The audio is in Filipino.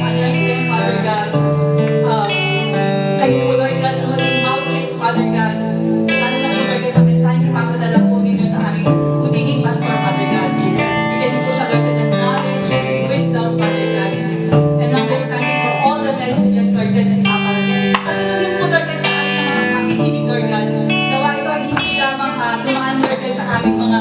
anoint them, Father God. Kayo po, Lord God, ang maging mouthpiece, Father God. Lalo na po, Lord God, sa mensahe ipapadala po ninyo sa aming punihing pastor, Father God. Bigyan niyo po siya, Lord God, ng knowledge, wisdom, Father God, and understanding for all the messages, Lord God, na ipaparating. At ito din po, Lord God, sa aming mga makikinig, Lord God. Nawa ito ay hindi lamang dumaan, Lord God, sa aming mga